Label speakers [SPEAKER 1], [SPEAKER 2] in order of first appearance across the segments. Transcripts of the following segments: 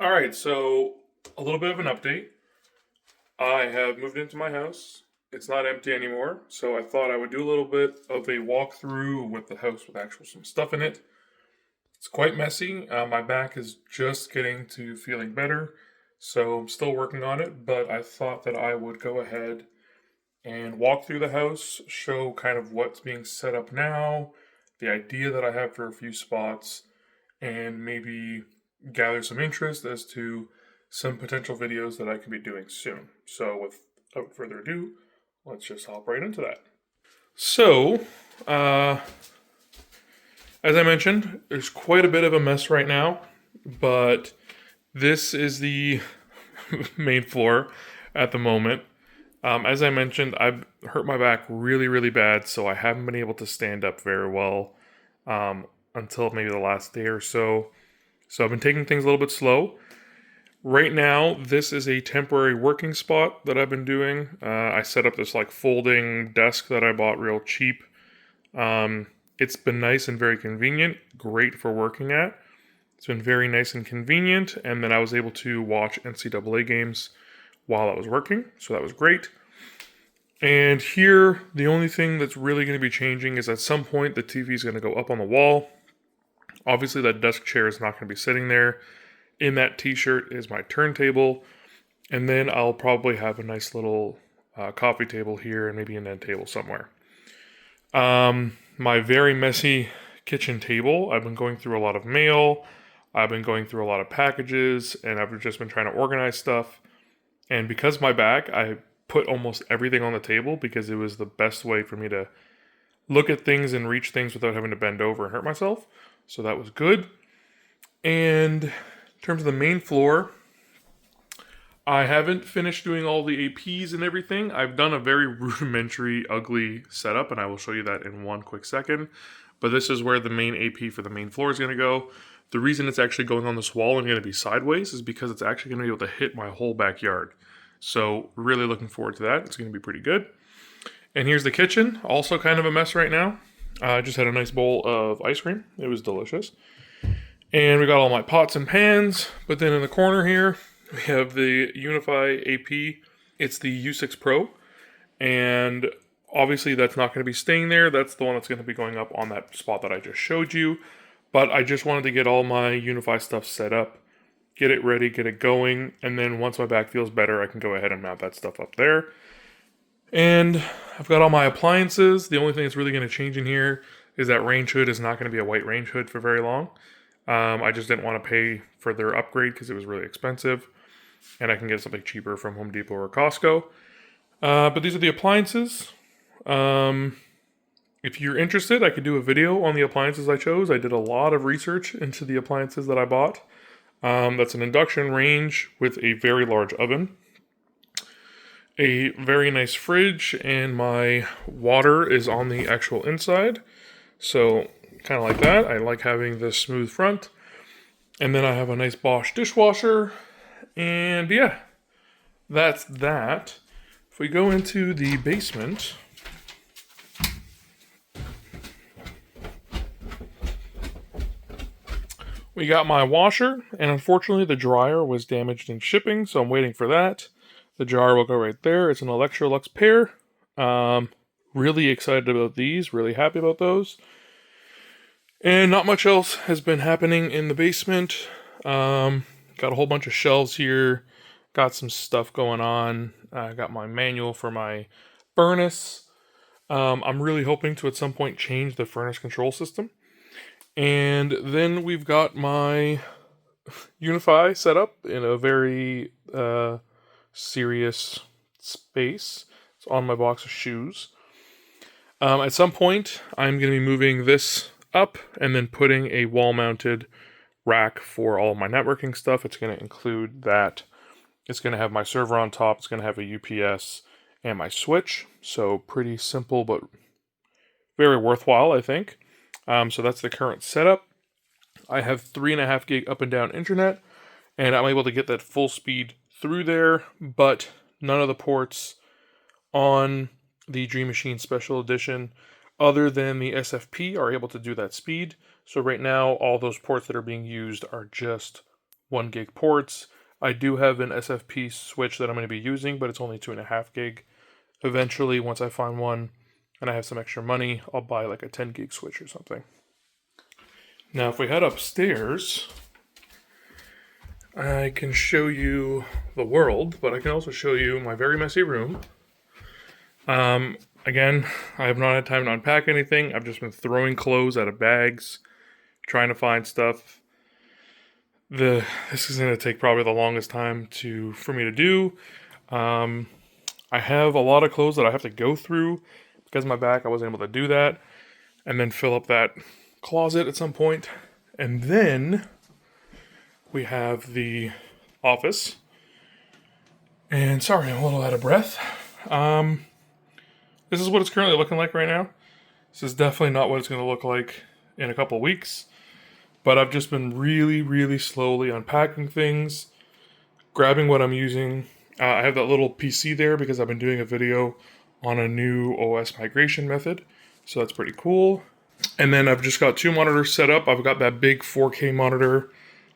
[SPEAKER 1] All right, so a little bit of an update. I have moved into my house. It's not empty anymore, so I thought I would do a little bit of a walkthrough with the house with actual some stuff in it. It's quite messy. My back is just getting to feeling better, so I'm still working on it, but I thought that I would go ahead and walk through the house, show kind of what's being set up now, the idea that I have for a few spots, and maybe gather some interest as to some potential videos that I could be doing soon. So, without further ado, let's just hop right into that. So, uh, as I mentioned, there's quite a bit of a mess right now, but this is the main floor at the moment. As I mentioned, I've hurt my back really, really bad, so I haven't been able to stand up very well until maybe the last day or so. So I've been taking things a little bit slow. Right now, this is a temporary working spot that I've been doing. I set up this like folding desk that I bought real cheap. It's been nice and very convenient, great for working at. It's been very nice and convenient, and then I was able to watch NCAA games while I was working, so that was great. And here, the only thing that's really going to be changing is at some point the TV is going to go up on the wall. Obviously, that desk chair is not going to be sitting there. In that t-shirt is my turntable, and then I'll probably have a nice little coffee table here and maybe an end table somewhere. My very messy kitchen table, I've been going through a lot of mail, I've been going through a lot of packages, and I've just been trying to organize stuff. And because of my back, I put almost everything on the table because it was the best way for me to look at things and reach things without having to bend over and hurt myself. So that was good. And in terms of the main floor, I haven't finished doing all the APs and everything. I've done a very rudimentary, ugly setup, and I will show you that in one quick second. But this is where the main AP for the main floor is going to go. The reason it's actually going on this wall and going to be sideways is because it's actually going to be able to hit my whole backyard. So really looking forward to that. It's going to be pretty good. And here's the kitchen. Also kind of a mess right now. I just had a nice bowl of ice cream. It was delicious. And we got all my pots and pans. But then in the corner here, we have the Unify AP. It's the U6 Pro. And obviously that's not going to be staying there. That's the one that's going to be going up on that spot that I just showed you. But I just wanted to get all my Unify stuff set up, get it ready, get it going. And then once my back feels better, I can go ahead and mount that stuff up there. And I've got all my appliances. The only thing that's really going to change in here is that range hood is not going to be a white range hood for very long. I just didn't want to pay for their upgrade because it was really expensive. And I can get something cheaper from Home Depot or Costco. But these are the appliances. If you're interested, I could do a video on the appliances I chose. I did a lot of research into the appliances that I bought. That's an induction range with a very large oven, a very nice fridge, and my water is on the actual inside. So kind of like that. I like having this smooth front. And then I have a nice Bosch dishwasher. And yeah, that's that. If we go into the basement, we got my washer, and unfortunately the dryer was damaged in shipping, so I'm waiting for that. The jar will go right there. It's an Electrolux pair. Really excited about these, really happy about those. And not much else has been happening in the basement. Got a whole bunch of shelves here. Got some stuff going on. I got my manual for my furnace. I'm really hoping to at some point change the furnace control system. And then we've got my Unify set up in a very serious space. It's on my box of shoes. At some point, I'm going to be moving this up and then putting a wall-mounted rack for all of my networking stuff. It's going to include that. It's going to have my server on top. It's going to have a UPS and my switch. So pretty simple, but very worthwhile, I think. So that's the current setup. I have 3.5 gig up and down internet, and I'm able to get that full speed through there, but none of the ports on the Dream Machine Special Edition, other than the SFP, are able to do that speed. So right now, all those ports that are being used are just 1 gig ports. I do have an SFP switch that I'm going to be using, but it's only 2.5 gig. Eventually, once I find one and I have some extra money, I'll buy like a 10 gig switch or something. Now, if we head upstairs, I can show you the world, but I can also show you my very messy room. Again, I have not had time to unpack anything. I've just been throwing clothes out of bags, trying to find stuff. This is going to take probably the longest time for me to do. I have a lot of clothes that I have to go through because of my back. I wasn't able to do that, and then fill up that closet at some point. And then we have the office. And sorry, I'm a little out of breath. This is what it's currently looking like right now. This is definitely not what it's going to look like in a couple weeks. But I've just been really, really slowly unpacking things, grabbing what I'm using. I have that little PC there because I've been doing a video on a new OS migration method. So that's pretty cool. And then I've just got 2 monitors set up. I've got that big 4K monitor,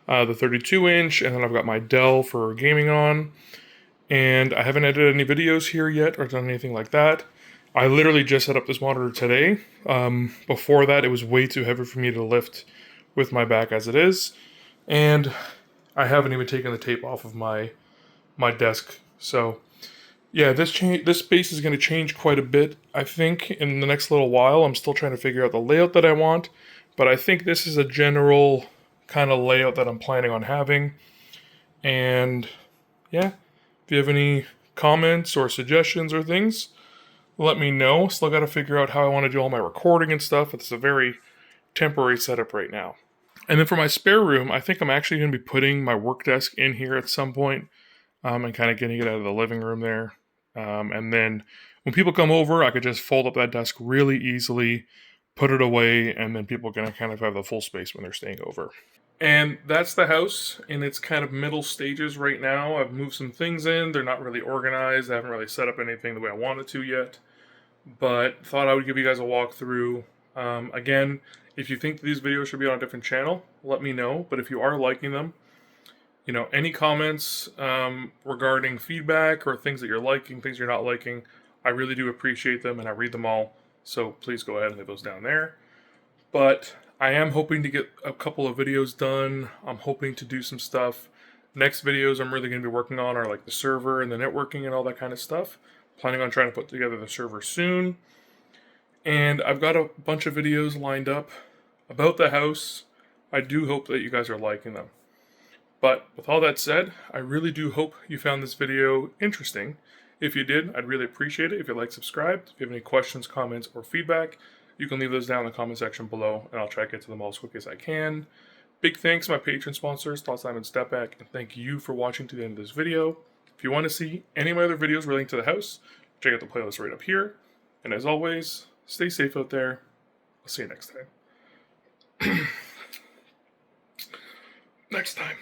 [SPEAKER 1] the 32-inch, and then I've got my Dell for gaming on. And I haven't edited any videos here yet or done anything like that. I literally just set up this monitor today. Before that, it was way too heavy for me to lift with my back as it is. And I haven't even taken the tape off of my desk. So yeah, this space is going to change quite a bit, I think, in the next little while. I'm still trying to figure out the layout that I want, but I think this is a general kind of layout that I'm planning on having. And yeah, if you have any comments or suggestions or things, let me know. Still got to figure out how I want to do all my recording and stuff. It's a very temporary setup right now. And then for my spare room, I think I'm actually going to be putting my work desk in here at some point, and kind of getting it out of the living room there. And then when people come over, I could just fold up that desk really easily, put it away, and then people can kind of have the full space when they're staying over. And that's the house in its kind of middle stages right now. I've moved some things in. They're not really organized. I haven't really set up anything the way I wanted to yet. But thought I would give you guys a walkthrough. Again, if you think these videos should be on a different channel, let me know. But if you are liking them, any comments regarding feedback or things that you're liking, things you're not liking, I really do appreciate them and I read them all. So please go ahead and leave those down there. But I am hoping to get a couple of videos done. I'm hoping to do some stuff. Next videos I'm really going to be working on are like the server and the networking and all that kind of stuff. Planning on trying to put together the server soon. And I've got a bunch of videos lined up about the house. I do hope that you guys are liking them. But with all that said, I really do hope you found this video interesting. If you did, I'd really appreciate it if you'd like to subscribe. If you have any questions, comments, or feedback, you can leave those down in the comment section below, and I'll try to get to them all as quick as I can. Big thanks to my Patreon sponsors, Toss Time and Stepback, and thank you for watching to the end of this video. If you want to see any of my other videos relating to the house, check out the playlist right up here. And as always, stay safe out there. I'll see you next time. Next time.